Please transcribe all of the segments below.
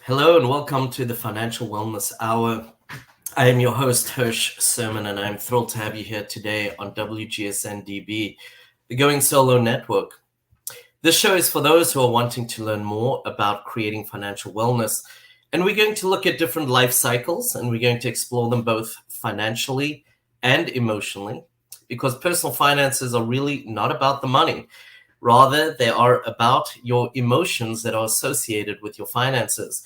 Hello and welcome to the Financial Wellness Hour. I am your host, Hirsch Serman, and I'm thrilled to have you here today on WGSN-DB, the Going Solo Network. This show is for those who are wanting to learn more about creating financial wellness, and we're going to look at different life cycles, and we're going to explore them both financially and emotionally, because personal finances are really not about the money. Rather, they are about your emotions that are associated with your finances.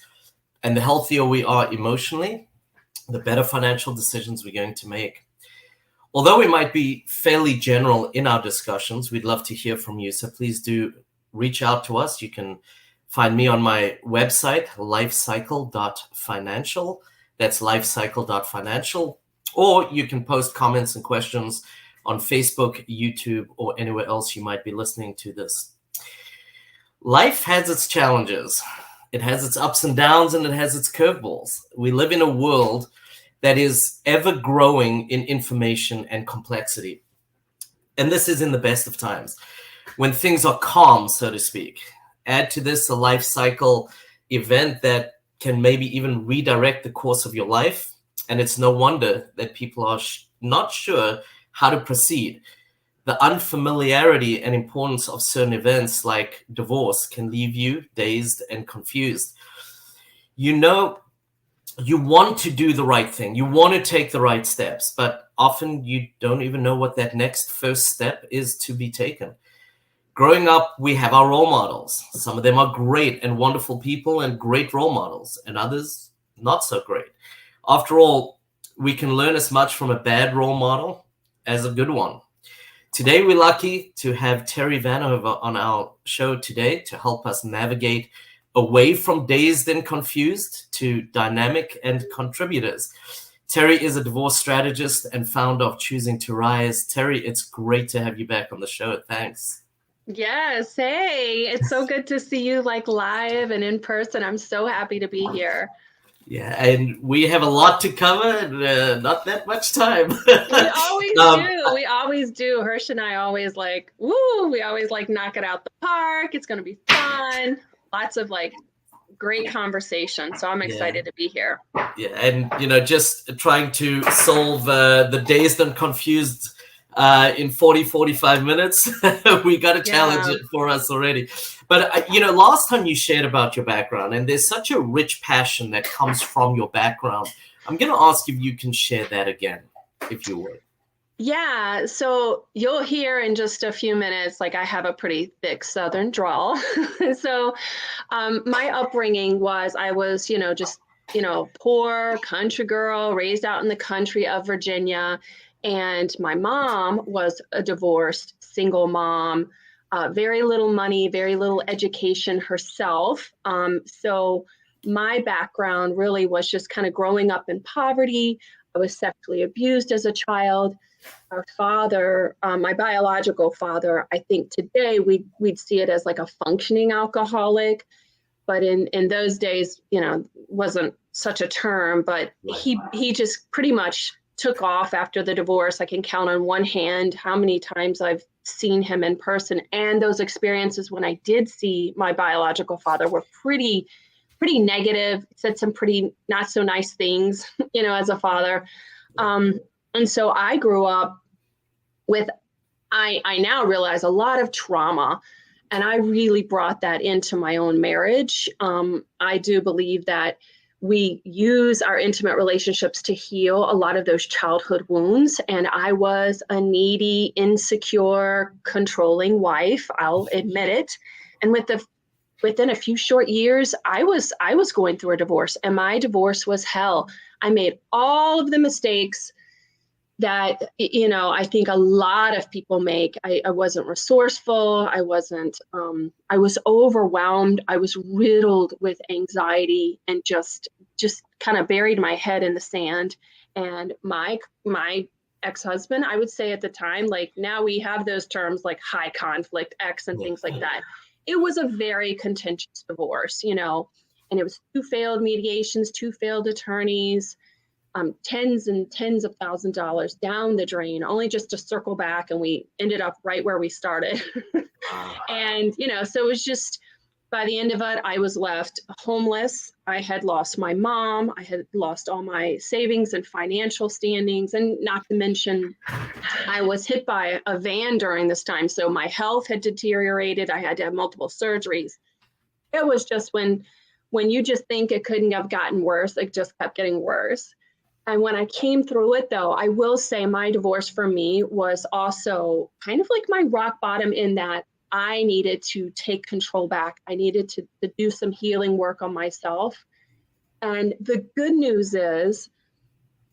And the healthier we are emotionally, the better financial decisions we're going to make. Although we might be fairly general in our discussions, we'd love to hear from you. So please do reach out to us. You can find me on my website, lifecycle.financial. That's lifecycle.financial. Or you can post comments and questions on Facebook, YouTube, or anywhere else you might be listening to this. Life has its challenges. It has its ups and downs, and it has its curveballs. We live in a world that is ever growing in information and complexity. And this is in the best of times, when things are calm, so to speak. Add to this a life cycle event that can maybe even redirect the course of your life. And it's no wonder that people are not sure how to proceed. The unfamiliarity and importance of certain events like divorce can leave you dazed and confused. You know, you want to do the right thing. You want to take the right steps, but often you don't even know what that next first step is to be taken. Growing up, we have our role models. Some of them are great and wonderful people and great role models, and others not so great. After all, we can learn as much from a bad role model as a good one. Today, we're lucky to have Terrie Vanover on our show today to help us navigate away from dazed and confused to dynamic and contributors. Terrie is a divorce strategist and founder of Choosing to Rise. Terrie, it's great to have you back on the show. Thanks. Yes. Hey, it's so good to see you live and in person. I'm so happy to be here. Yeah, and we have a lot to cover and not that much time. We always do. We always do. Hirsch and I always we always knock it out the park. It's going to be fun. Lots of great conversation. So I'm excited to be here. Yeah, and just trying to solve the dazed and confused in 45 minutes. We got a challenge it for us already. But, last time you shared about your background, and there's such a rich passion that comes from your background. I'm going to ask if you can share that again, if you would. Yeah, so you'll hear in just a few minutes, I have a pretty thick Southern drawl. So my upbringing was, I was, poor country girl raised out in the country of Virginia. And my mom was a divorced single mom, very little money, very little education herself. So my background really was just kind of growing up in poverty. I was sexually abused as a child. Our father, my biological father, I think today we'd see it as a functioning alcoholic. But in those days, wasn't such a term, but he just pretty much took off after the divorce. I can count on one hand how many times I've seen him in person. And those experiences when I did see my biological father were pretty negative, said some pretty not so nice things, as a father. And so I grew up with, I now realize, a lot of trauma. And I really brought that into my own marriage. I do believe that we use our intimate relationships to heal a lot of those childhood wounds. And I was a needy, insecure, controlling wife. I'll admit it. And within a few short years, I was going through a divorce, and my divorce was hell. I made all of the mistakes that, I think a lot of people make. I wasn't resourceful. I was overwhelmed. I was riddled with anxiety and just kind of buried my head in the sand. And my ex-husband, I would say at the time, now we have those terms like high conflict ex and things like that. It was a very contentious divorce, and it was 2 failed mediations, 2 failed attorneys, tens and tens of $1,000s down the drain, only just to circle back. And we ended up right where we started. And, so it was just, By the end of it, I was left homeless. I had lost my mom. I had lost all my savings and financial standings. And not to mention, I was hit by a van during this time. So my health had deteriorated. I had to have multiple surgeries. It was just when you just think it couldn't have gotten worse, it just kept getting worse. And when I came through it, though, I will say my divorce for me was also kind of like my rock bottom, in that I needed to take control back. I needed to do some healing work on myself. And the good news is,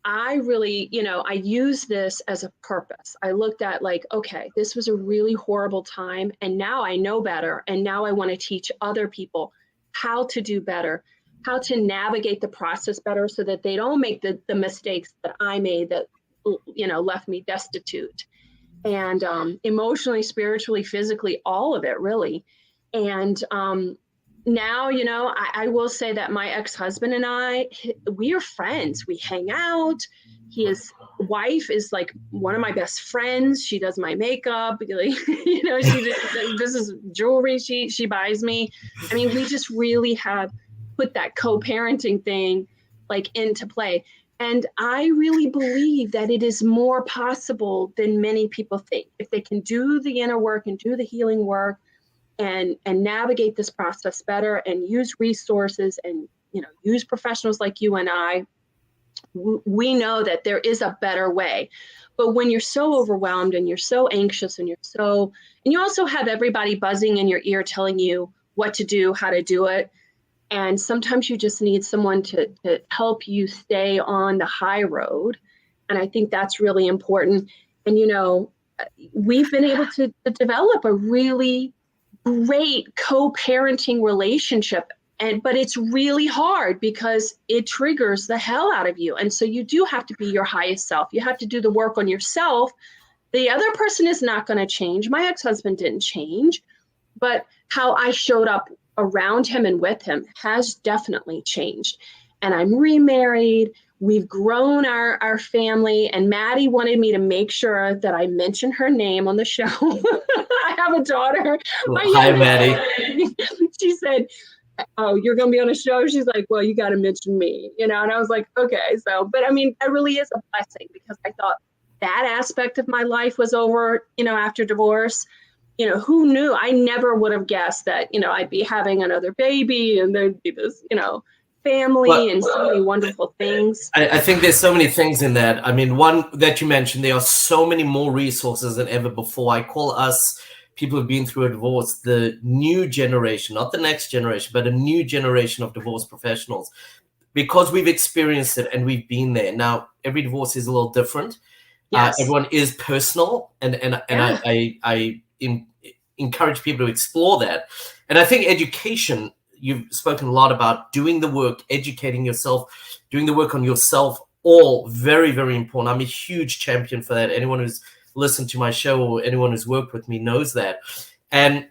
I really, I used this as a purpose. I looked at like, okay, this was a really horrible time. And now I know better. And now I want to teach other people how to do better, how to navigate the process better so that they don't make the mistakes that I made that, left me destitute. And emotionally, spiritually, physically, all of it really. And now, I will say that my ex-husband and we are friends. We hang out. His wife is like one of my best friends. She does my makeup. This is jewelry she buys me. I mean, we just really have put that co-parenting thing like into play. And I really believe that it is more possible than many people think. If they can do the inner work and do the healing work and navigate this process better and use resources and, use professionals like you and I, we know that there is a better way. But when you're so overwhelmed and you're so anxious and you also have everybody buzzing in your ear telling you what to do, how to do it. And sometimes you just need someone to help you stay on the high road. And I think that's really important. And, we've been able to develop a really great co-parenting relationship. But it's really hard because it triggers the hell out of you. And so you do have to be your highest self. You have to do the work on yourself. The other person is not going to change. My ex-husband didn't change, but how I showed up around him and with him has definitely changed. And I'm remarried. We've grown our family. And Maddie wanted me to make sure that I mention her name on the show. I have a daughter. Hi, Maddie. She said, "Oh, you're going to be on a show?" She's like, "Well, you got to mention me," and I was like, okay. So, but I mean, that really is a blessing because I thought that aspect of my life was over, after divorce. Who knew? I never would have guessed that, I'd be having another baby and there'd be this, family and so many wonderful things. I think there's so many things in that. I mean, one that you mentioned, there are so many more resources than ever before. I call us, people who've been through a divorce, the new generation, not the next generation, but a new generation of divorce professionals, because we've experienced it and we've been there. Now, every divorce is a little different. Yes. Everyone is personal, and yeah. I encourage people to explore that. And I think education, you've spoken a lot about doing the work, educating yourself, doing the work on yourself, all very, very important. I'm a huge champion for that. Anyone who's listened to my show or anyone who's worked with me knows that. And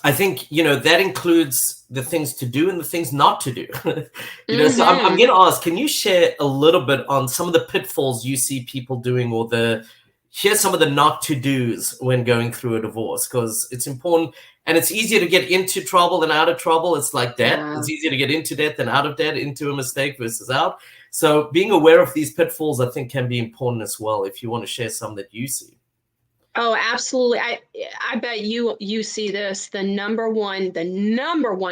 I think, that includes the things to do and the things not to do. So I'm going to ask, can you share a little bit on some of the pitfalls you see people doing, or here's some of the not to do's when going through a divorce? Because it's important, and it's easier to get into trouble than out of trouble. It's like debt. Yeah. It's easier to get into debt than out of debt, into a mistake versus out. So being aware of these pitfalls, I think, can be important as well, if you want to share some that you see. Oh, absolutely. I bet you see this. The number one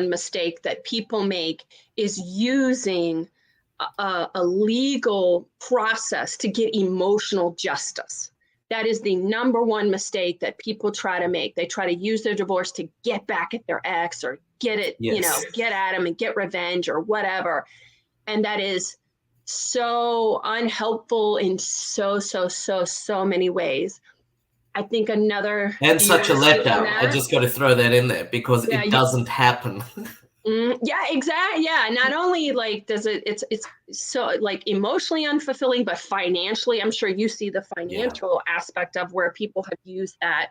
mistake that people make is using a legal process to get emotional justice. That is the number one mistake that people try to make. They try to use their divorce to get back at their ex or get it, yes, get at them and get revenge or whatever. And that is so unhelpful in so many ways. I think another... And such a letdown. I just got to throw that in there because it doesn't happen. Yeah, exactly. Yeah. Not only does it's so emotionally unfulfilling, but financially, I'm sure you see the financial aspect of where people have used that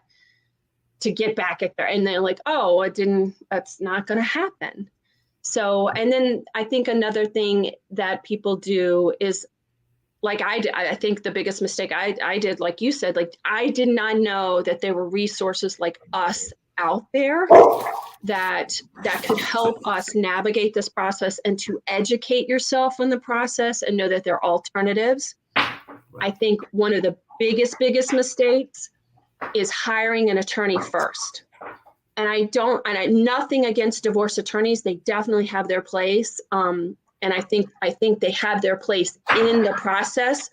to get back at their, and they're like, oh, that's not going to happen. So, and then I think another thing that people do is, I think the biggest mistake I did, like you said, I did not know that there were resources like us out there that could help us navigate this process and to educate yourself on the process and know that there are alternatives. I think one of the biggest mistakes is hiring an attorney first. And nothing against divorce attorneys. They definitely have their place. And I think they have their place in the process,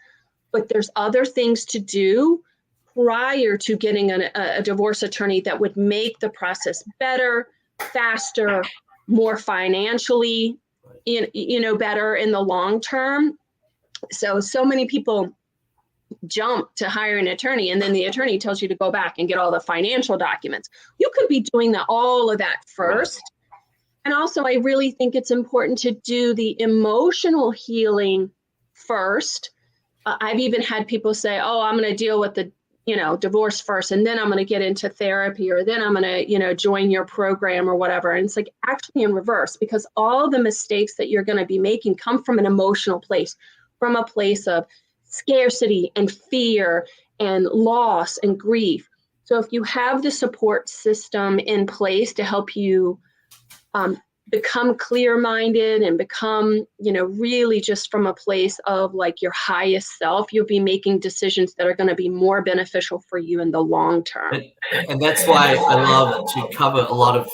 but there's other things to do prior to getting a divorce attorney that would make the process better, faster, more financially, better in the long term. So many people jump to hire an attorney, and then the attorney tells you to go back and get all the financial documents. You could be doing all of that first. And also, I really think it's important to do the emotional healing first. I've even had people say, oh, I'm going to deal with the divorce first, and then I'm going to get into therapy, or then I'm going to, join your program or whatever. And it's like actually in reverse, because all the mistakes that you're going to be making come from an emotional place, from a place of scarcity and fear and loss and grief. So if you have the support system in place to help you become clear-minded and become, really just from a place of like your highest self, you'll be making decisions that are going to be more beneficial for you in the long term. And that's why I love to cover a lot of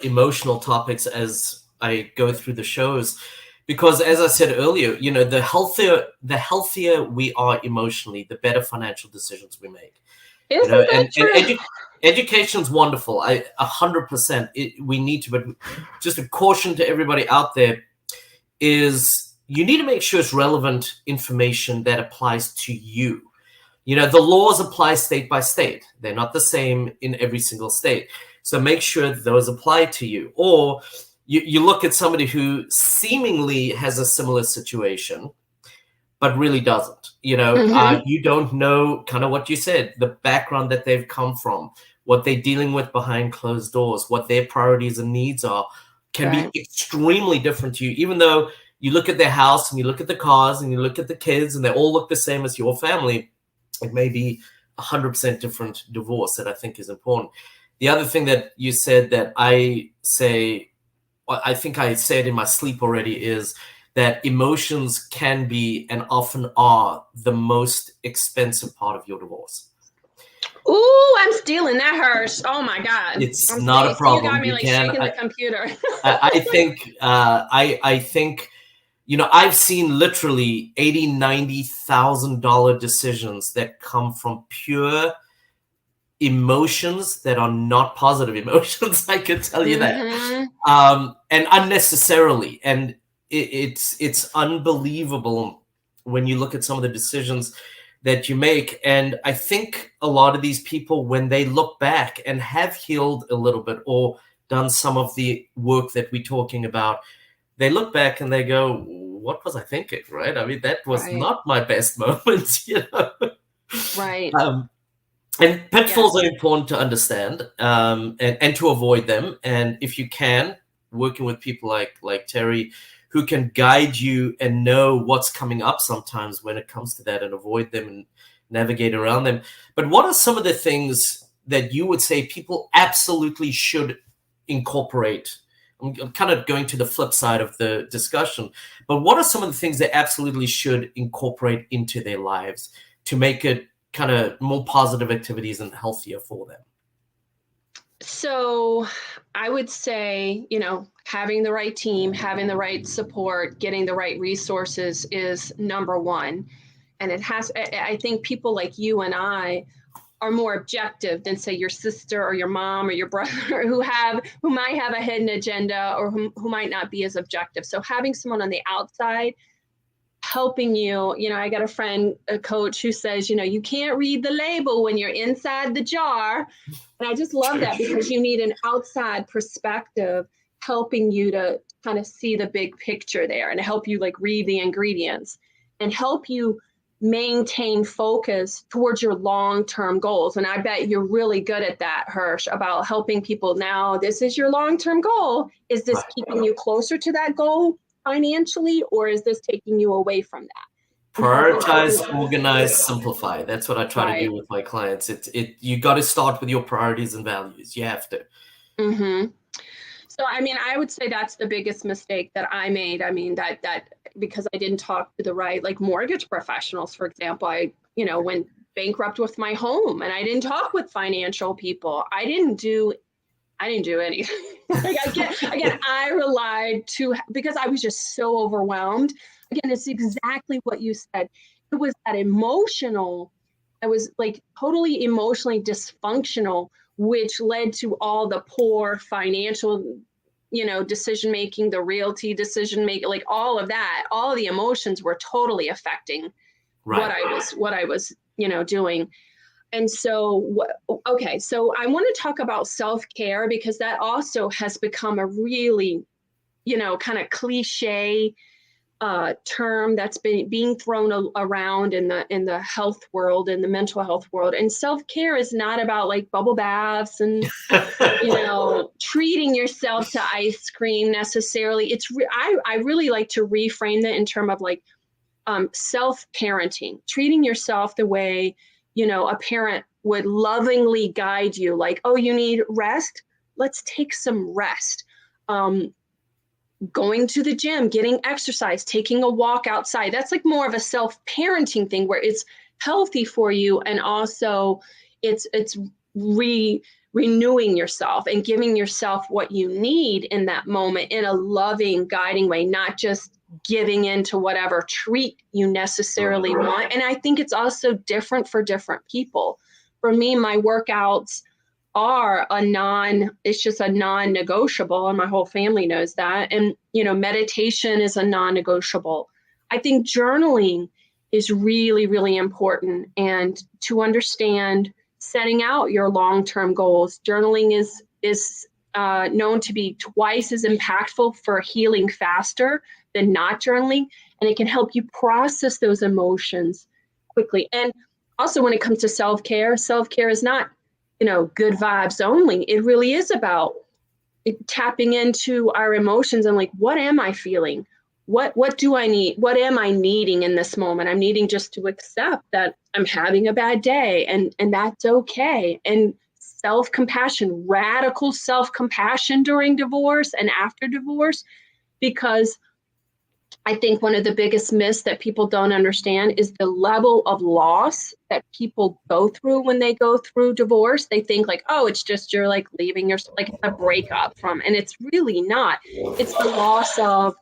emotional topics as I go through the shows, because as I said earlier, the healthier we are emotionally, the better financial decisions we make. Isn't that true? Education's wonderful. 100%. We need to, but just a caution to everybody out there is you need to make sure it's relevant information that applies to you. The laws apply state by state. They're not the same in every single state. So make sure those apply to you. Or you look at somebody who seemingly has a similar situation, but really doesn't. You don't know kind of what you said, the background that they've come from, what they're dealing with behind closed doors, what their priorities and needs are, can be extremely different to you, even though you look at their house and you look at the cars and you look at the kids and they all look the same as your family. It may be 100% different divorce that I think is important. The other thing that you said that I think I said in my sleep already is that emotions can be and often are the most expensive part of your divorce. Ooh, I'm stealing that, Hirsch. Oh my God. It's not a problem. You got me shaking the computer. I think, I've seen literally $80,000-$90,000 decisions that come from pure emotions that are not positive emotions. I can tell you that, and unnecessarily. And it's unbelievable when you look at some of the decisions that you make. And I think a lot of these people, when they look back and have healed a little bit or done some of the work that we're talking about, they look back and they go, what was I thinking, right? I mean, that was not my best moment, Right. And pitfalls are important to understand and to avoid them. And if you can, working with people like Terrie, who can guide you and know what's coming up sometimes when it comes to that and avoid them and navigate around them. But what are some of the things that you would say people absolutely should incorporate? I'm kind of going to the flip side of the discussion, but what are some of the things they absolutely should incorporate into their lives to make it kind of more positive activities and healthier for them? So I would say, having the right team, having the right support, getting the right resources is number one. And I think people like you and I are more objective than, say, your sister or your mom or your brother who might have a hidden agenda or who might not be as objective. So having someone on the outside helping you, I got a coach who says, you can't read the label when you're inside the jar. And I just love that, because you need an outside perspective helping you to kind of see the big picture there and help you read the ingredients and help you maintain focus towards your long-term goals. And I bet you're really good at that, Hirsch, about helping people. Now, this is your long-term goal. Is this keeping you closer to that goal financially, or is this taking you away from that? Prioritize, organize, simplify. That's what I try to do with my clients. You got to start with your priorities and values. You have to. So, I mean, I would say that's the biggest mistake that I made. I mean, that because I didn't talk to the right, like mortgage professionals, for example, I, went bankrupt with my home and I didn't talk with financial people. I didn't do anything. Like again, I relied because I was just so overwhelmed. Again, it's exactly what you said. It was that emotional, I was like totally emotionally dysfunctional, which led to all the poor financial, decision making, the realty decision making, like all of that, all of the emotions were totally affecting what I was, doing. And so, okay, so I want to talk about self-care because that also has become a really, kind of cliche term that's been being thrown around in the health world, in the mental health world. And self-care is not about like bubble baths and treating yourself to ice cream necessarily. I really like to reframe that in terms of like self-parenting, treating yourself the way a parent would lovingly guide you, like, oh, you need rest, let's take some rest. Going to the gym, getting exercise, taking a walk outside. That's like more of a self-parenting thing where it's healthy for you. And also it's renewing yourself and giving yourself what you need in that moment in a loving, guiding way, not just giving into whatever treat you necessarily want. And I think it's also different for different people. For me, my workouts are it's just a non-negotiable, and my whole family knows that. And, meditation is a non-negotiable. I think journaling is really, really important. And to understand setting out your long-term goals, journaling is known to be twice as impactful for healing faster than not journaling. And it can help you process those emotions quickly. And also when it comes to self-care is not, good vibes only. It really is about tapping into our emotions and like, what am I feeling? What do I need? What am I needing in this moment? I'm needing just to accept that I'm having a bad day and that's okay. And self-compassion, radical self-compassion during divorce and after divorce, because I think one of the biggest myths that people don't understand is the level of loss that people go through when they go through divorce. They think like, oh, it's just you're like leaving your, like a breakup from, and it's really not. It's the loss of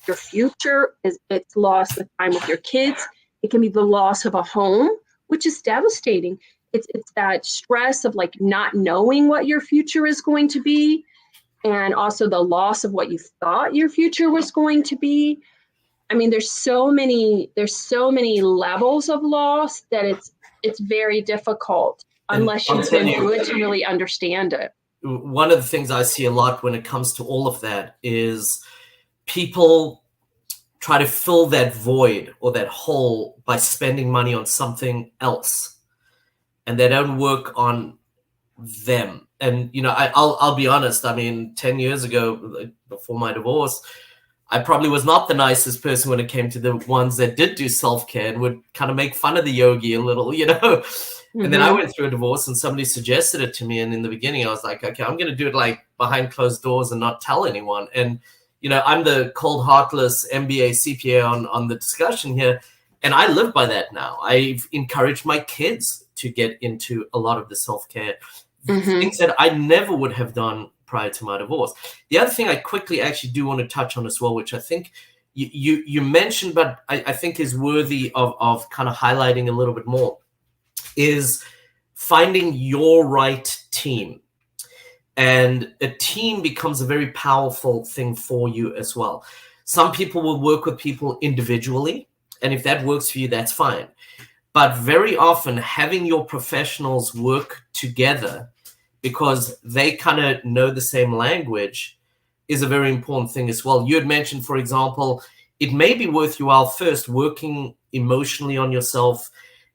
your future. It's loss of time with your kids. It can be the loss of a home, which is devastating. It's that stress of like not knowing what your future is going to be, and also the loss of what you thought your future was going to be. I mean, there's so many levels of loss that it's very difficult unless you've been through it to really understand it. One of the things I see a lot when it comes to all of that is people try to fill that void or that hole by spending money on something else, and they don't work on them. And I'll be honest. I mean, 10 years ago, before my divorce, I probably was not the nicest person when it came to the ones that did do self-care and would kind of make fun of the yogi a little, And then I went through a divorce and somebody suggested it to me. And in the beginning, I was like, okay, I'm going to do it like behind closed doors and not tell anyone. And, I'm the cold, heartless MBA CPA on the discussion here. And I live by that now. I've encouraged my kids to get into a lot of the self-care things that I never would have done prior to my divorce. The other thing I quickly actually do want to touch on as well, which I think you mentioned, but I think is worthy of kind of highlighting a little bit more, is finding your right team. And a team becomes a very powerful thing for you as well. Some people will work with people individually, and if that works for you, that's fine. But very often having your professionals work together because they kind of know the same language is a very important thing as well. You had mentioned, for example, it may be worth your while first working emotionally on yourself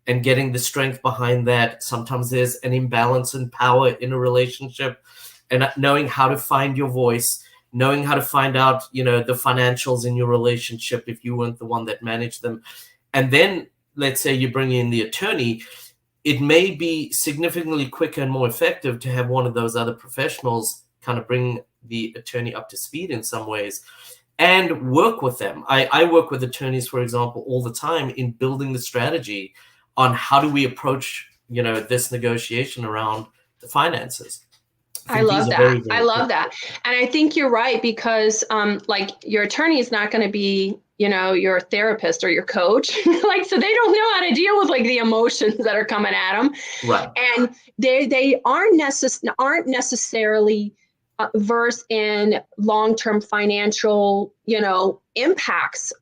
and getting the strength behind that. Sometimes there's an imbalance in power in a relationship, and knowing how to find your voice, knowing how to find out, the financials in your relationship if you weren't the one that managed them. And then let's say you bring in the attorney, it may be significantly quicker and more effective to have one of those other professionals kind of bring the attorney up to speed in some ways and work with them. I work with attorneys, for example, all the time in building the strategy on how do we approach, this negotiation around the finances. I love that. Very, very important. That. And I think you're right, because like your attorney is not going to be, your therapist or your coach. Like, so they don't know how to deal with like the emotions that are coming at them. Right. And they aren't necessarily versed in long-term financial, impacts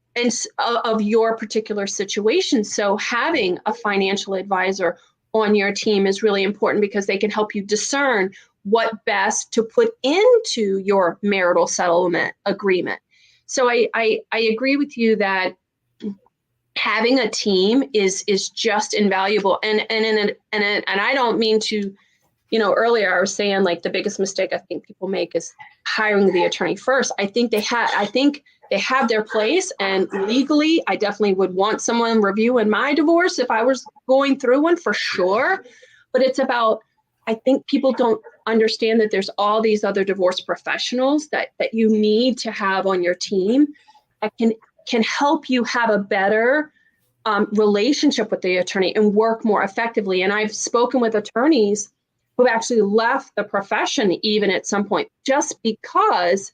of your particular situation. So having a financial advisor on your team is really important, because they can help you discern what best to put into your marital settlement agreement. So I agree with you that having a team is just invaluable. And I don't mean to, earlier I was saying like the biggest mistake I think people make is hiring the attorney first. I think they have their place, and legally, I definitely would want someone reviewing my divorce if I was going through one, for sure. But it's about, I think people don't understand that there's all these other divorce professionals that you need to have on your team that can help you have a better relationship with the attorney and work more effectively. And I've spoken with attorneys who've actually left the profession even at some point, just because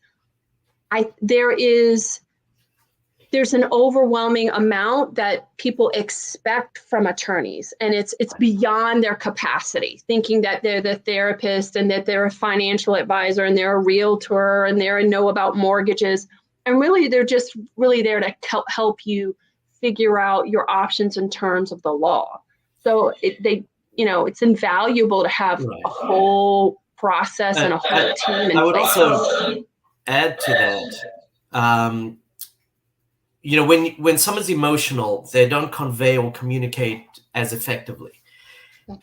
there's an overwhelming amount that people expect from attorneys, and it's beyond their capacity, thinking that they're the therapist and that they're a financial advisor and they're a realtor and they know about mortgages. And really, they're just really there to help you figure out your options in terms of the law. So it's invaluable to have a whole process and a whole team in place. I would also add to that. When someone's emotional, they don't convey or communicate as effectively.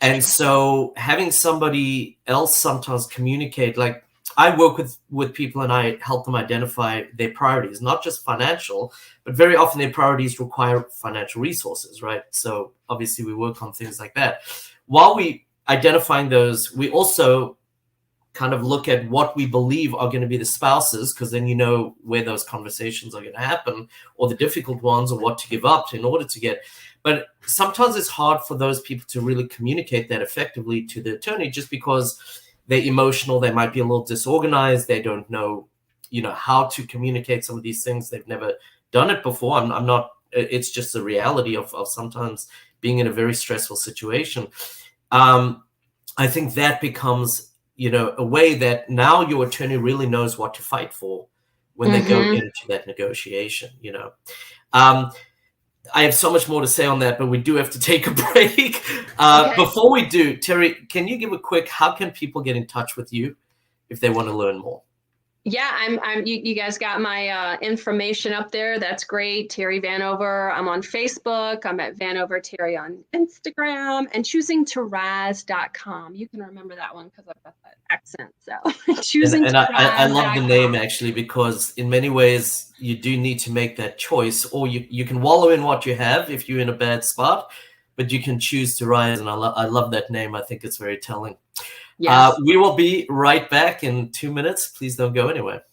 And so having somebody else sometimes communicate, like I work with people and I help them identify their priorities, not just financial, but very often their priorities require financial resources, right? So obviously we work on things like that. While we identifying those, we also kind of look at what we believe are going to be the spouses, because then where those conversations are going to happen, or the difficult ones, or what to give up in order to get. But sometimes it's hard for those people to really communicate that effectively to the attorney, just because they're emotional, they might be a little disorganized, they don't know, how to communicate some of these things. They've never done it before. I'm not, it's just the reality of sometimes being in a very stressful situation. I think that becomes a way that now your attorney really knows what to fight for when they go into that negotiation, I have so much more to say on that, but we do have to take a break. Okay. Before we do, Terrie, can you give a quick, how can people get in touch with you if they want to learn more? Yeah, you guys got my information up there. That's great. Terrie Vanover. I'm on Facebook. I'm at Vanover Terrie on Instagram, and choosingtorise.com. You can remember that one because I've got that accent. So I love the name, actually, because in many ways you do need to make that choice, or you can wallow in what you have if you're in a bad spot, but you can choose to rise. And I love that name. I think it's very telling. Yes. We will be right back in 2 minutes. Please don't go anywhere.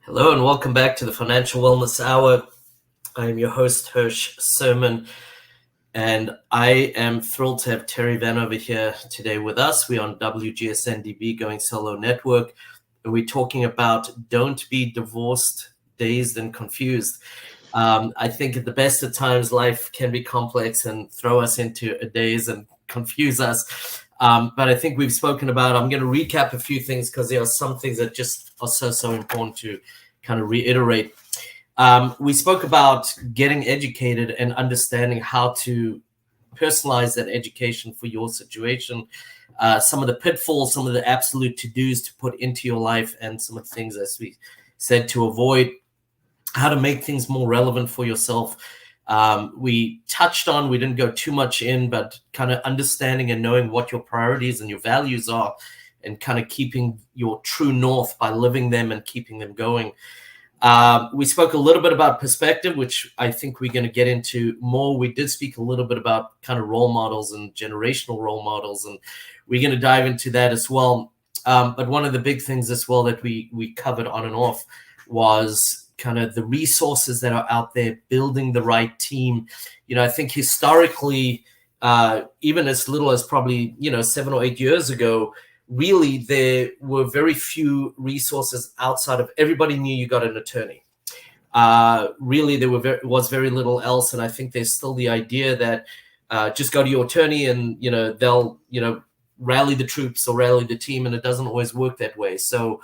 Hello and welcome back to the Financial Wellness Hour. I am your host, Hirsch Serman. And I am thrilled to have Terrie Vanover here today with us. We're on WGSN-DB, Going Solo Network, and we're talking about Don't Be Divorced, Dazed and Confused. I think at the best of times, life can be complex and throw us into a daze and confuse us. But I think we've spoken about, I'm going to recap a few things because there are some things that just are so important to kind of reiterate. We spoke about getting educated and understanding how to personalize that education for your situation, some of the pitfalls, some of the absolute to-dos to put into your life, and some of the things, as we said, to avoid, how to make things more relevant for yourself. We touched on, we didn't go too much in, but kind of understanding and knowing what your priorities and your values are, and kind of keeping your true north by living them and keeping them going. We spoke a little bit about perspective, which I think we're going to get into more. We did speak a little bit about kind of role models and generational role models, and we're going to dive into that as well. But one of the big things as well that we covered on and off was kind of the resources that are out there, building the right team. I think historically, even as little as probably, 7 or 8 years ago, really there were very few resources outside of, everybody knew you got an attorney. Really, there was very little else. And I think there's still the idea that just go to your attorney and, they'll, rally the troops or rally the team. And it doesn't always work that way. So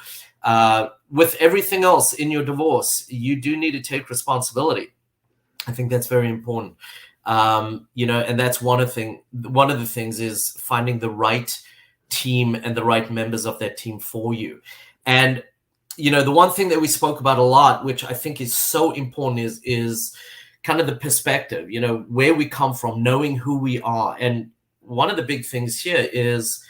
with everything else in your divorce, you do need to take responsibility. I think that's very important. And that's one of the things is finding the right team and the right members of that team for you. And the one thing that we spoke about a lot, which I think is so important, is kind of the perspective, where we come from, knowing who we are. And one of the big things here is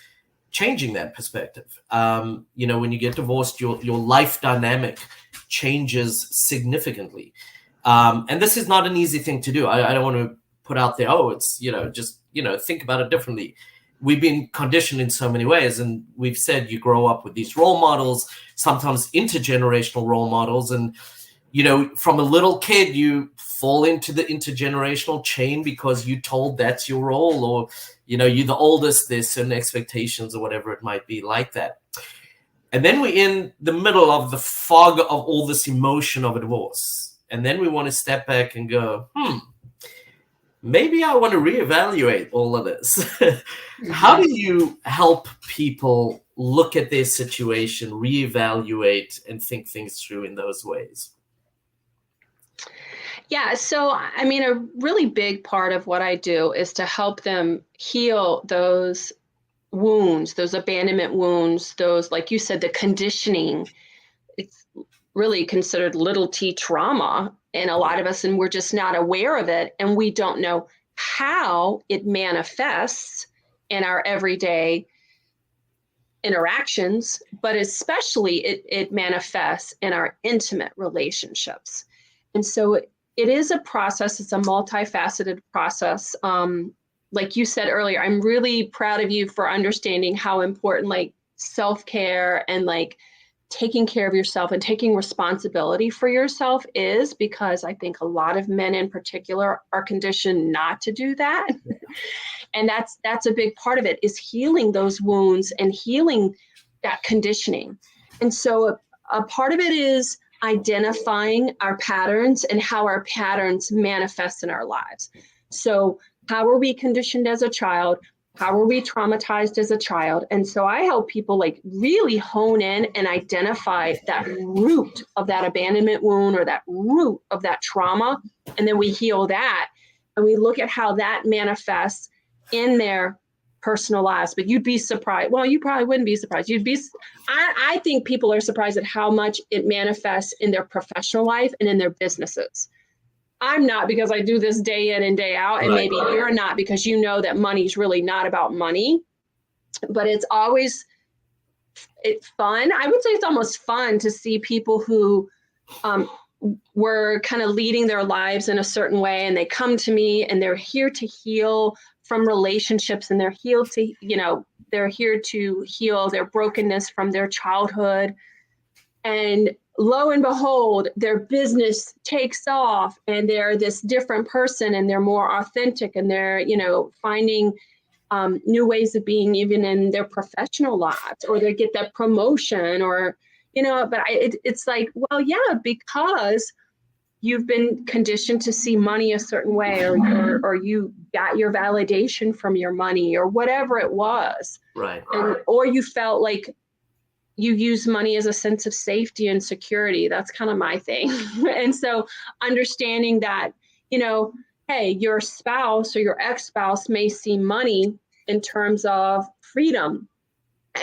changing that perspective. When you get divorced, your life dynamic changes significantly. And this is not an easy thing to do. I don't want to put out there, it's, just, think about it differently. We've been conditioned in so many ways, and we've said you grow up with these role models, sometimes intergenerational role models, and from a little kid you fall into the intergenerational chain because you told that's your role, or you're the oldest, there's certain expectations or whatever it might be like that. And then we're in the middle of the fog of all this emotion of a divorce, and then we want to step back and go, maybe I want to reevaluate all of this. How do you help people look at their situation, reevaluate, and think things through in those ways? Yeah. So, a really big part of what I do is to help them heal those wounds, those abandonment wounds, those, like you said, the conditioning. It's really considered little t trauma in a lot of us, and we're just not aware of it. And we don't know how it manifests in our everyday interactions, but especially it manifests in our intimate relationships. And so it is a process. It's a multifaceted process. Like you said earlier, I'm really proud of you for understanding how important self-care and taking care of yourself and taking responsibility for yourself is, because I think a lot of men in particular are conditioned not to do that. And that's a big part of it, is healing those wounds and healing that conditioning. And so a part of it is identifying our patterns and how our patterns manifest in our lives. So how were we conditioned as a child? How were we traumatized as a child? And so I help people really hone in and identify that root of that abandonment wound or that root of that trauma. And then we heal that and we look at how that manifests in their personal lives. But you'd be surprised. Well, you probably wouldn't be surprised. I think people are surprised at how much it manifests in their professional life and in their businesses. I'm not, because I do this day in and day out, and maybe you're not because you know that money's really not about money, but it's fun. I would say it's almost fun to see people who were kind of leading their lives in a certain way, and they come to me and they're here to heal from relationships, and they're here to heal their brokenness from their childhood. And lo and behold, their business takes off and they're this different person and they're more authentic and they're, finding new ways of being even in their professional lives, or they get that promotion, or, but it's like, well, yeah, because you've been conditioned to see money a certain way, or you got your validation from your money, or whatever it was. Right. Or you felt like you use money as a sense of safety and security. That's kind of my thing. And so understanding that, hey, your spouse or your ex-spouse may see money in terms of freedom.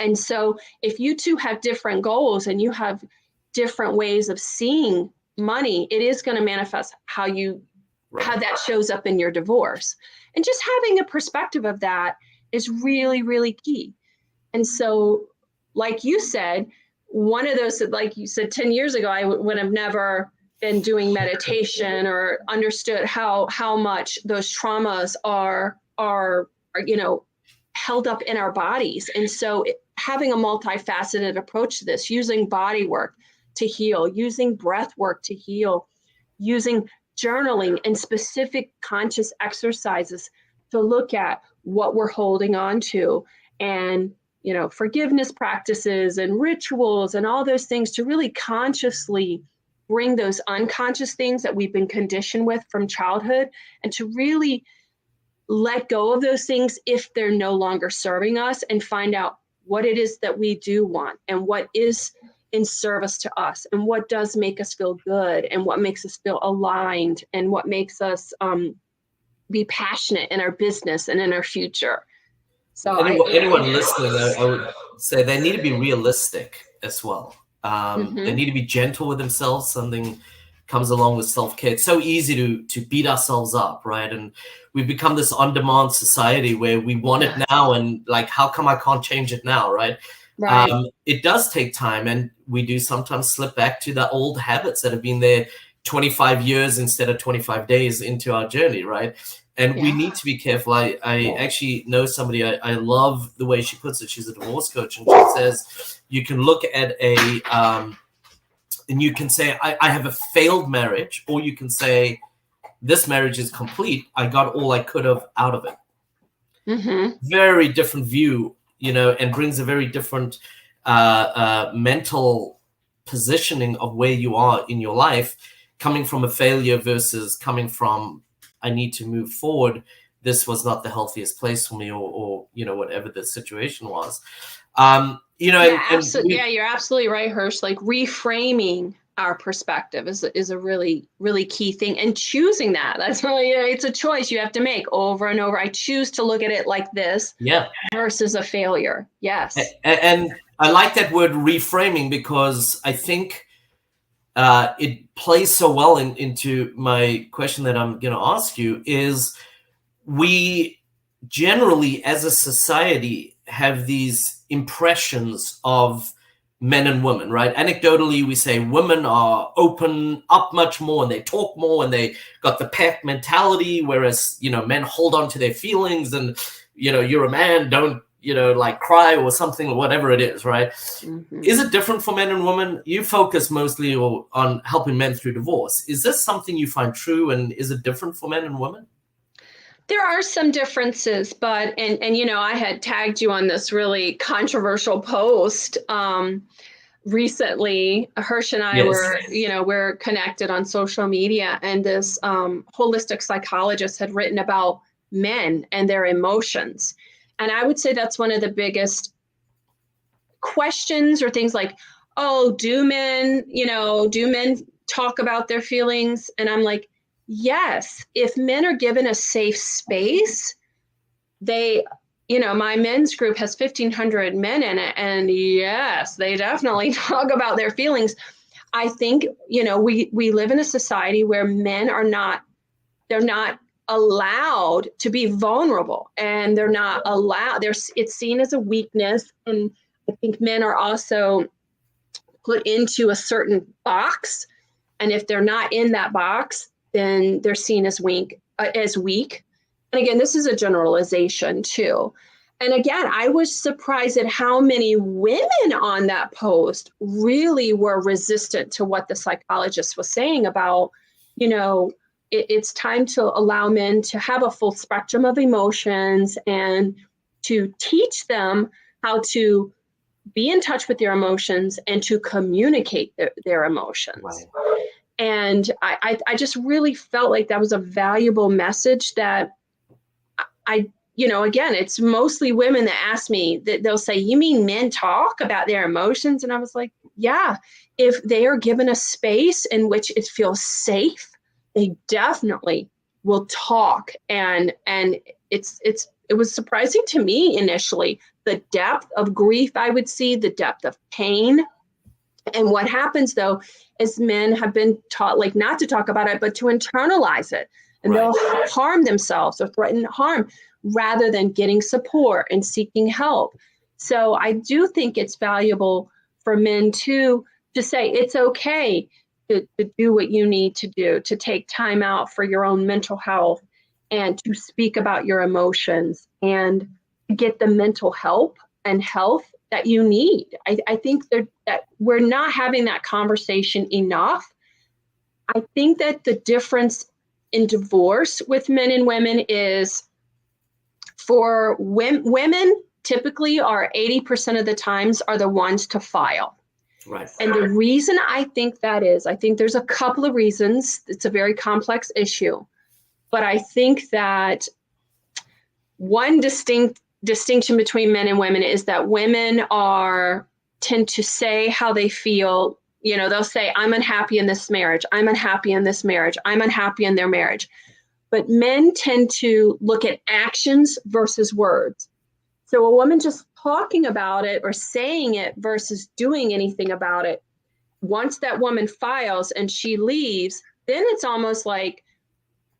And so if you two have different goals and you have different ways of seeing money, it is going to manifest how that shows up in your divorce. And just having a perspective of that is really, really key. And so, like you said, one of those, like you said, 10 years ago, I would have never been doing meditation or understood how much those traumas are held up in our bodies. And so having a multifaceted approach to this, using body work to heal, using breath work to heal, using journaling and specific conscious exercises to look at what we're holding on to, and forgiveness practices and rituals and all those things to really consciously bring those unconscious things that we've been conditioned with from childhood, and to really let go of those things if they're no longer serving us, and find out what it is that we do want and what is in service to us and what does make us feel good and what makes us feel aligned and what makes us be passionate in our business and in our future. So anyone listening, I would say they need to be realistic as well. They need to be gentle with themselves. Something comes along with self-care. It's so easy to beat ourselves up, right? And we've become this on-demand society where we want it now, and like, how come I can't change it now, right? Right. It does take time, and we do sometimes slip back to the old habits that have been there 25 years instead of 25 days into our journey, right? And we need to be careful. I actually know somebody, I love the way she puts it. She's a divorce coach, and she says you can look at and you can say, I have a failed marriage, or you can say, this marriage is complete. I got all I could have out of it. Very different view, and brings a very different mental positioning of where you are in your life, coming from a failure versus coming from, I need to move forward. This was not the healthiest place for me, or whatever the situation was. You're absolutely right, Hirsch. Like, reframing our perspective is a really, really key thing, and choosing that's really, it's a choice you have to make over and over. I choose to look at it like this, versus a failure. Yes. And I like that word reframing, because I think it plays so well into my question that I'm going to ask you. Is we generally, as a society, have these impressions of men and women, right? Anecdotally, we say women are open up much more and they talk more and they got the pack mentality, whereas, men hold on to their feelings, and, you're a man, don't, like cry or something, or whatever it is, right? Is it different for men and women? You focus mostly on helping men through divorce. Is this something you find true, and is it different for men and women? There are some differences, but, and I had tagged you on this really controversial post recently. Hirsch and I we're connected on social media, and this holistic psychologist had written about men and their emotions. And I would say that's one of the biggest questions, or things like, oh, do men talk about their feelings? And I'm like, yes, if men are given a safe space, they, my men's group has 1,500 men in it. And yes, they definitely talk about their feelings. I think, we live in a society where men they're not allowed to be vulnerable, and they're not allowed, it's seen as a weakness. And I think men are also put into a certain box. And if they're not in that box, then they're seen as weak. And again, this is a generalization too. And again, I was surprised at how many women on that post really were resistant to what the psychologist was saying about, it's time to allow men to have a full spectrum of emotions and to teach them how to be in touch with their emotions and to communicate their emotions. Right. And I just really felt like that was a valuable message that again, it's mostly women that ask me, that they'll say, you mean men talk about their emotions? And I was like, yeah, if they are given a space in which it feels safe, they definitely will talk. And it was surprising to me initially, the depth of grief I would see, the depth of pain. And what happens though, is men have been taught like not to talk about it, but to internalize it. And they'll harm themselves or threaten harm rather than getting support and seeking help. So I do think it's valuable for men to say it's okay to do what you need to do, to take time out for your own mental health and to speak about your emotions and get the mental help and health that you need. I think that we're not having that conversation enough. I think that the difference in divorce with men and women is for women typically are 80% of the times are the ones to file. Right. And the reason I think that is, I think there's a couple of reasons. It's a very complex issue, but I think that one distinction between men and women is that women tend to say how they feel. They'll say, I'm unhappy in this marriage. I'm unhappy in this marriage. I'm unhappy in their marriage. But men tend to look at actions versus words. So a woman just talking about it or saying it versus doing anything about it, once that woman files and she leaves, then it's almost like,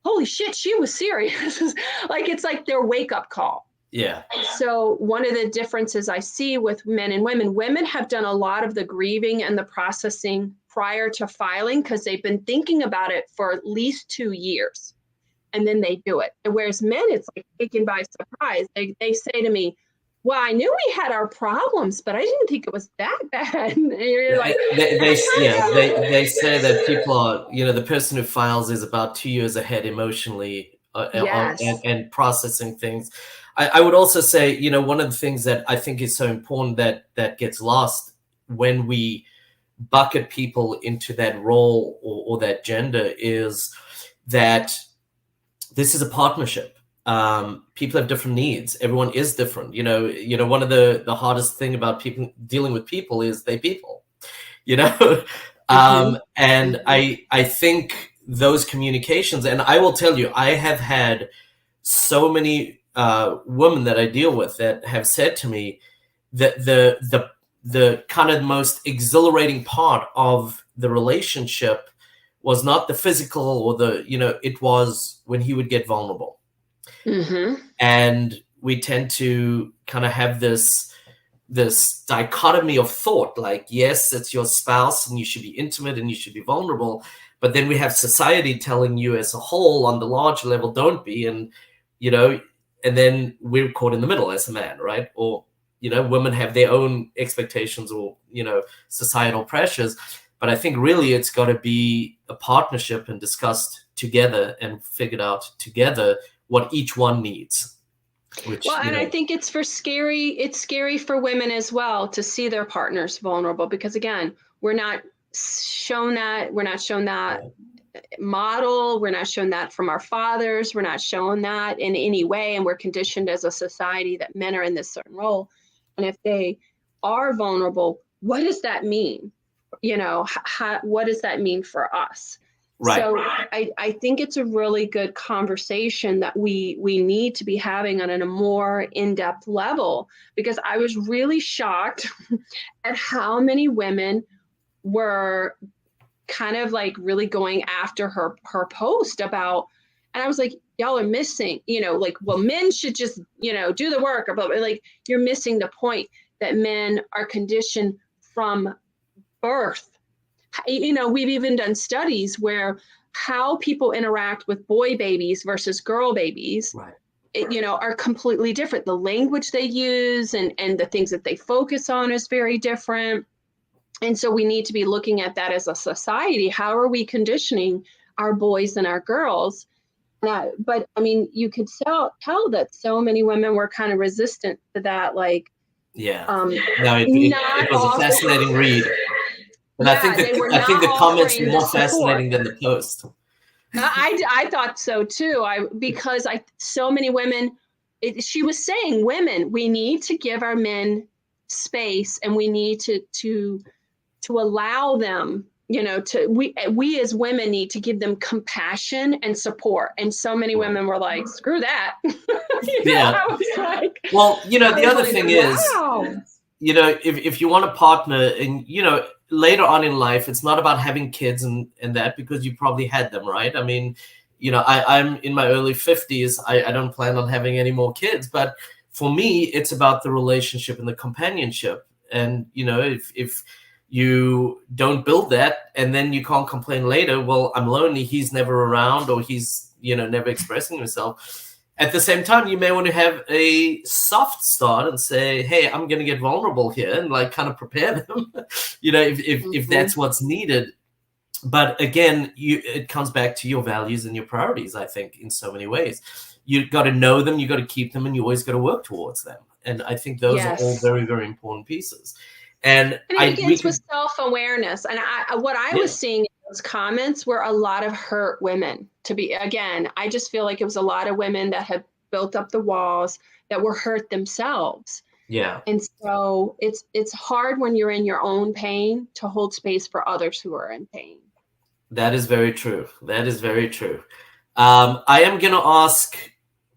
holy shit, she was serious. It's like their wake-up call. Yeah. So one of the differences I see with men and women have done a lot of the grieving and the processing prior to filing because they've been thinking about it for at least 2 years. And then they do it. And whereas men, it's like taken by surprise. They say to me, well, I knew we had our problems, but I didn't think it was that bad. And you're like, they say that people are, the person who files is about 2 years ahead emotionally and processing things. I would also say, one of the things that I think is so important that gets lost when we bucket people into that role or that gender is that this is a partnership. People have different needs. Everyone is different. One of the hardest thing about people dealing with people is they people, and I think those communications, and I will tell you, I have had so many women that I deal with that have said to me that the kind of most exhilarating part of the relationship was not the physical or it was when he would get vulnerable. Mm-hmm. And we tend to kind of have this dichotomy of thought, like, yes, it's your spouse and you should be intimate and you should be vulnerable. But then we have society telling you as a whole on the large level, don't be. And, and then we're caught in the middle as a man, right? Or, women have their own expectations or, societal pressures. But I think really it's got to be a partnership and discussed together and figured out together what each one needs. And I think it's scary for women as well to see their partners vulnerable because again, we're not shown that model. We're not shown that from our fathers. We're not shown that in any way. And we're conditioned as a society that men are in this certain role. And if they are vulnerable, what does that mean? What does that mean for us? Right. So I think it's a really good conversation that we need to be having on a more in-depth level, because I was really shocked at how many women were kind of like really going after her post about, and I was like, y'all are missing, well, men should just, do the work, but like, you're missing the point that men are conditioned from birth. We've even done studies where how people interact with boy babies versus girl babies right. are completely different. The language they use and the things that they focus on is very different. And so we need to be looking at that as a society. How are we conditioning our boys and our girls? But I mean, you could tell that so many women were kind of resistant to that. Like, yeah, no, it was a fascinating read. And I think the comments were more fascinating than the post. I thought so too. Because so many women, she was saying, women, we need to give our men space, and we need to allow them, we as women need to give them compassion and support. And so many women were like, screw that. Yeah. I was like, well, the other thing is, if you want a partner, and later on in life, it's not about having kids and that, because you probably had them, right? I mean, I'm in my early 50s. I don't plan on having any more kids, but for me, it's about the relationship and the companionship. And, if you don't build that, and then you can't complain later, well, I'm lonely, he's never around, or he's, never expressing himself. At the same time, you may want to have a soft start and say, hey, I'm going to get vulnerable here, and like kind of prepare them, if that's what's needed. But again, it comes back to your values and your priorities, I think, in so many ways. You've got to know them, you got to keep them, and you always got to work towards them. And I think those are all very, very important pieces. And it begins with self-awareness. And what I was seeing in those comments were a lot of hurt women. I just feel like it was a lot of women that had built up the walls, that were hurt themselves. Yeah. And so it's hard when you're in your own pain to hold space for others who are in pain. That is very true. That is very true. I am going to ask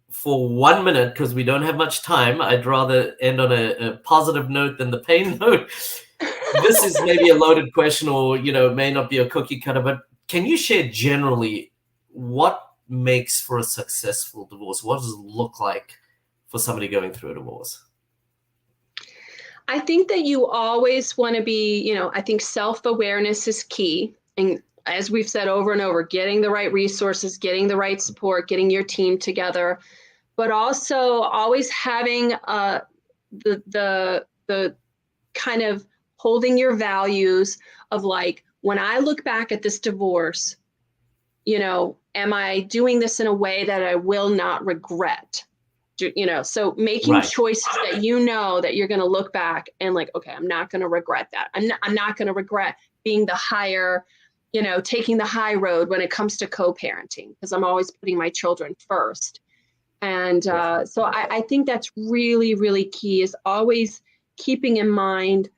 for 1 minute, because we don't have much time. I'd rather end on a positive note than the pain note. This is maybe a loaded question, or, may not be a cookie cutter, but can you share generally what makes for a successful divorce? What does it look like for somebody going through a divorce? I think that you always want to be, I think self-awareness is key. And as we've said over and over, getting the right resources, getting the right support, getting your team together, but also always having the kind of holding your values of like, when I look back at this divorce, am I doing this in a way that I will not regret? So making choices that that you're going to look back and like, okay, I'm not going to regret that. I'm not going to regret being the higher, taking the high road when it comes to co-parenting, because I'm always putting my children first. And so I think that's really, really key, is always keeping in mind,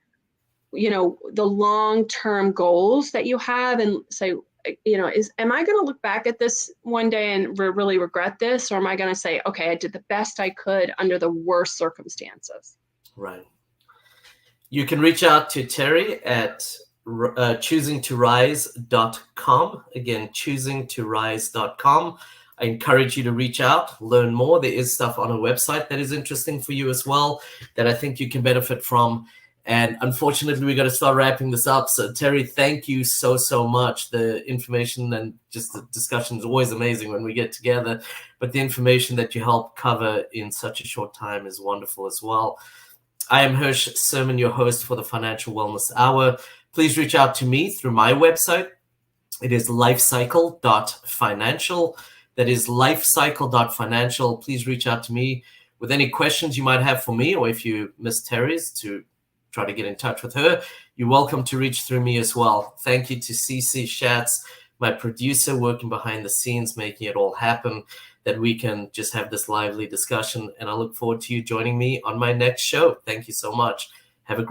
the long-term goals that you have, and say, am I going to look back at this one day and really regret this? Or am I going to say, okay, I did the best I could under the worst circumstances? Right. You can reach out to Terrie at choosingtorise.com. Again, choosingtorise.com. I encourage you to reach out, learn more. There is stuff on a website that is interesting for you as well, that I think you can benefit from. And unfortunately, we got to start wrapping this up. So Terrie, thank you so, so much. The information and just the discussion is always amazing when we get together. But the information that you help cover in such a short time is wonderful as well. I am Hirsch Serman, your host for the Financial Wellness Hour. Please reach out to me through my website. It is lifecycle.financial. That is lifecycle.financial. Please reach out to me with any questions you might have for me, or if you miss Terrie's, to try to get in touch with her. You're welcome to reach through me as well. Thank you to CC Schatz, my producer, working behind the scenes, making it all happen, that we can just have this lively discussion. And I look forward to you joining me on my next show. Thank you so much. Have a great